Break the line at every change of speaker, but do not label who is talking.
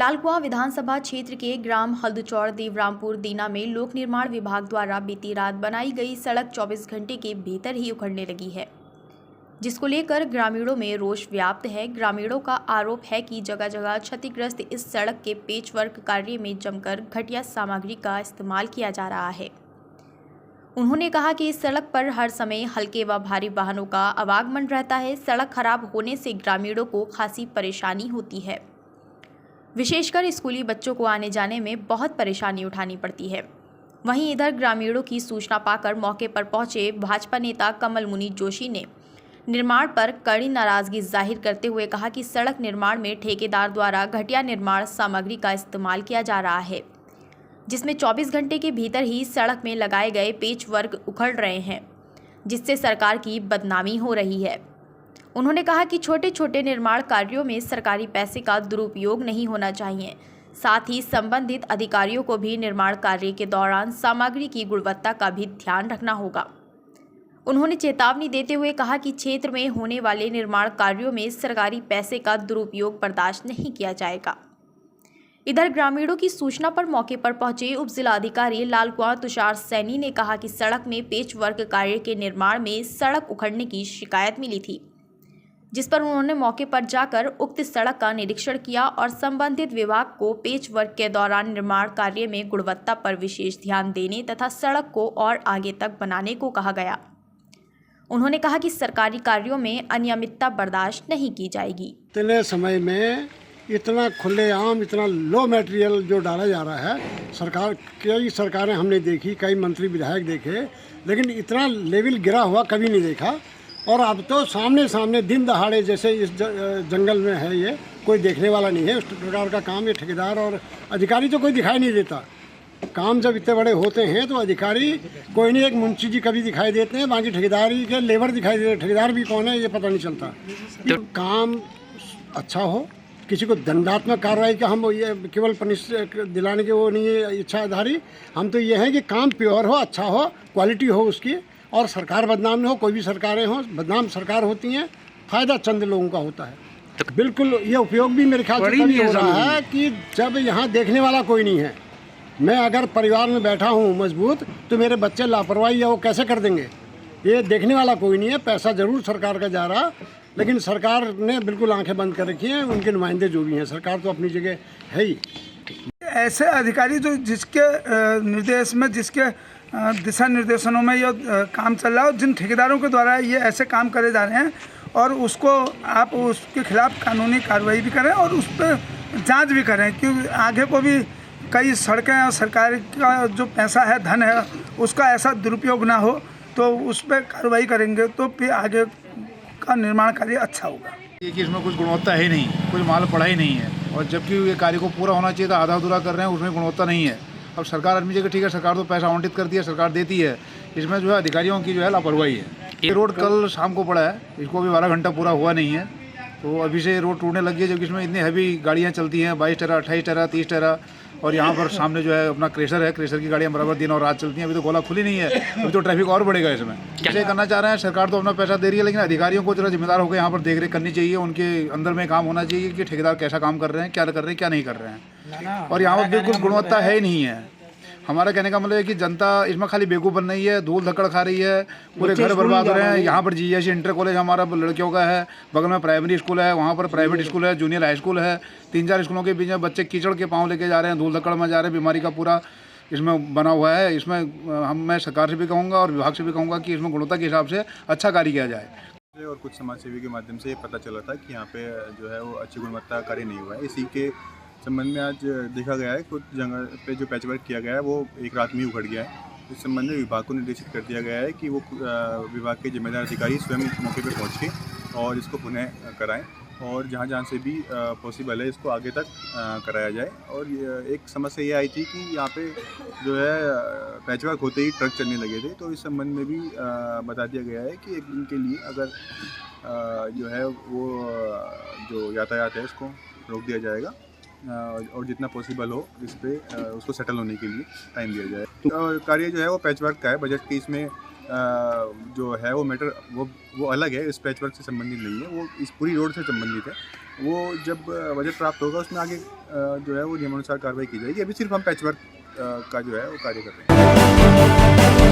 लालकुआं विधानसभा क्षेत्र के ग्राम हल्दचौड़ देवरामपुर दीना में लोक निर्माण विभाग द्वारा बीती रात बनाई गई सड़क 24 घंटे के भीतर ही उखड़ने लगी है, जिसको लेकर ग्रामीणों में रोष व्याप्त है। ग्रामीणों का आरोप है कि जगह जगह क्षतिग्रस्त इस सड़क के पेचवर्क कार्य में जमकर घटिया सामग्री का इस्तेमाल किया जा रहा है। उन्होंने कहा कि इस सड़क पर हर समय हल्के व भारी वाहनों का आवागमन रहता है। सड़क खराब होने से ग्रामीणों को खासी परेशानी होती है, विशेषकर स्कूली बच्चों को आने जाने में बहुत परेशानी उठानी पड़ती है। वहीं इधर ग्रामीणों की सूचना पाकर मौके पर पहुंचे भाजपा नेता कमल मुनि जोशी ने निर्माण पर कड़ी नाराजगी जाहिर करते हुए कहा कि सड़क निर्माण में ठेकेदार द्वारा घटिया निर्माण सामग्री का इस्तेमाल किया जा रहा है, जिसमें 24 घंटे के भीतर ही सड़क में लगाए गए पेच वर्क उखड़ रहे हैं, जिससे सरकार की बदनामी हो रही है। उन्होंने कहा कि छोटे छोटे निर्माण कार्यों में सरकारी पैसे का दुरुपयोग नहीं होना चाहिए। साथ ही संबंधित अधिकारियों को भी निर्माण कार्य के दौरान सामग्री की गुणवत्ता का भी ध्यान रखना होगा। उन्होंने चेतावनी देते हुए कहा कि क्षेत्र में होने वाले निर्माण कार्यों में सरकारी पैसे का दुरुपयोग बर्दाश्त नहीं किया जाएगा। इधर ग्रामीणों की सूचना पर मौके पर पहुंचे उप जिलाधिकारी लालकुआं तुषार सैनी ने कहा कि सड़क में पेच वर्क कार्य के निर्माण में सड़क उखड़ने की शिकायत मिली थी, जिस पर उन्होंने मौके पर जाकर उक्त सड़क का निरीक्षण किया और संबंधित विभाग को पेच वर्क के दौरान निर्माण कार्य में गुणवत्ता पर विशेष ध्यान देने तथा सड़क को और आगे तक बनाने को कहा गया। उन्होंने कहा कि सरकारी कार्यों में अनियमितता बर्दाश्त नहीं की जाएगी।
इतने समय में इतना खुलेआम, इतना लो मटेरियल जो डाला जा रहा है, कई सरकारें हमने देखी, कई मंत्री विधायक देखे, लेकिन इतना लेवल गिरा हुआ कभी नहीं देखा। और अब तो सामने सामने दिन दहाड़े जैसे इस जंगल में है, ये कोई देखने वाला नहीं है उस प्रकार का काम। ये ठेकेदार और अधिकारी तो कोई दिखाई नहीं देता। काम जब इतने बड़े होते हैं तो अधिकारी कोई नहीं, एक मुंशी जी कभी दिखाई देते हैं, बाकी ठेकेदारी के लेबर दिखाई देते हैं। ठेकेदार भी कौन है ये पता नहीं चलता। तो काम अच्छा हो, किसी को दंडात्मक कार्रवाई का हम ये केवल पनिश दिलाने के वो नहीं है इच्छाधारी। हम तो ये हैं कि काम प्योर हो, अच्छा हो, क्वालिटी हो उसकी, और सरकार बदनाम न हो। कोई भी सरकारें हों, बदनाम सरकार होती हैं, फ़ायदा चंद लोगों का होता है। बिल्कुल ये उपयोग भी मेरे ख्याल से तभी हो रहा है कि जब यहाँ देखने वाला कोई नहीं है। मैं अगर परिवार में बैठा हूँ मजबूत, तो मेरे बच्चे लापरवाही या वो कैसे कर देंगे? ये देखने वाला कोई नहीं है। पैसा ज़रूर सरकार का जा रहा, लेकिन सरकार ने बिल्कुल आंखें बंद कर रखी हैं। उनके नुमाइंदे जो भी हैं, सरकार तो अपनी जगह है ही।
ऐसे अधिकारी जो जिसके निर्देश में, जिसके दिशा निर्देशनों में ये काम चल रहा है, जिन ठेकेदारों के द्वारा ये ऐसे काम करे जा रहे हैं, और उसको आप उसके खिलाफ कानूनी कार्रवाई भी करें और उस पर जांच भी करें, क्योंकि आगे को भी कई सड़कें और सरकार का जो पैसा है, धन है, उसका ऐसा दुरुपयोग ना हो, तो उस पर कार्रवाई करेंगे तो फिर आगे का निर्माण कार्य अच्छा होगा।
ये कि इसमें कुछ गुणवत्ता है नहीं, कुछ माल पड़ा ही नहीं है, और जबकि ये कार्य को पूरा होना चाहिए था, आधा अधूरा कर रहे हैं, उसमें गुणवत्ता नहीं है। अब सरकार आदमी जगह ठीक है, सरकार तो पैसा आवंटित करती है, सरकार देती है, इसमें जो है अधिकारियों की जो है लापरवाही है। ये रोड कल शाम को पड़ा है, इसको अभी 12 घंटा पूरा हुआ नहीं है, तो अभी से रोड टूटने लगी है, जबकि इसमें इतनी हैवी गाड़ियाँ चलती हैं, 22 टेरा, 28 टेरा, 30 टेरा, और यहाँ पर सामने जो है अपना क्रेशर है, क्रेशर की गाड़ियाँ बराबर दिन और रात चलती हैं। अभी तो गोला खुली नहीं है, अभी तो ट्रैफिक और बढ़ेगा इसमें। क्या करना चाह रहे हैं? सरकार तो अपना पैसा दे रही है, लेकिन अधिकारियों को जरा जिम्मेदार होकर यहाँ पर देख रेख करनी चाहिए। उनके अंदर में काम होना चाहिए कि ठेकेदार कैसा काम कर रहे हैं, क्या कर रहे हैं, क्या नहीं कर रहे हैं। और यहाँ पर बिल्कुल गुणवत्ता है ही नहीं है। हमारा कहने का मतलब है कि जनता इसमें खाली बेवकूफ़ बन रही है, धूल धक्कड़ खा रही है, पूरे घर बर्बाद हो रहे हैं। यहाँ पर जीएससी इंटर कॉलेज हमारा लड़कियों का है, बगल में प्राइमरी स्कूल है, वहाँ पर प्राइवेट स्कूल है, जूनियर हाई स्कूल है। 3-4 स्कूलों के बीच में बच्चे कीचड़ के पाँव लेके जा रहे हैं, धूल धक्कड़ में जा रहे हैं। बीमारी का पूरा इसमें बना हुआ है। इसमें मैं सरकार से भी कहूँगा और विभाग से भी कहूँगा कि इसमें गुणवत्ता के हिसाब से अच्छा कार्य किया जाए।
और कुछ समाजसेवी के माध्यम से ये पता चला था कि यहाँ पे जो है वो अच्छी गुणवत्ता कार्य नहीं हुआ है। इसी के संबंध में आज देखा गया है कुछ जगह पे जो पैचवर्क किया गया है वो एक रात में उखड़ गया है। इस संबंध में विभाग को निर्देशित कर दिया गया है कि वो विभाग के जिम्मेदार अधिकारी स्वयं मौके पर पहुँच के और इसको पुनः कराएं, और जहाँ जहाँ से भी पॉसिबल है इसको आगे तक कराया जाए। और एक समस्या ये आई थी कि यहाँ पे जो है पैचवर्क होते ही ट्रक चलने लगे थे, तो इस संबंध में भी बता दिया गया है कि एक दिन के लिए अगर जो है वो जो यातायात है इसको रोक दिया जाएगा, और जितना पॉसिबल हो इस पर उसको सेटल होने के लिए टाइम दिया जाए। तो कार्य जो है वो पैचवर्क का है। बजट की इसमें जो है वो मैटर वो अलग है, इस पैच वर्क से संबंधित नहीं है, वो इस पूरी रोड से संबंधित है। वो जब बजट प्राप्त होगा उसमें आगे जो है वो नियमानुसार कार्रवाई की जाएगी। अभी सिर्फ हम पैच वर्क का जो है वो कार्य कर रहे हैं।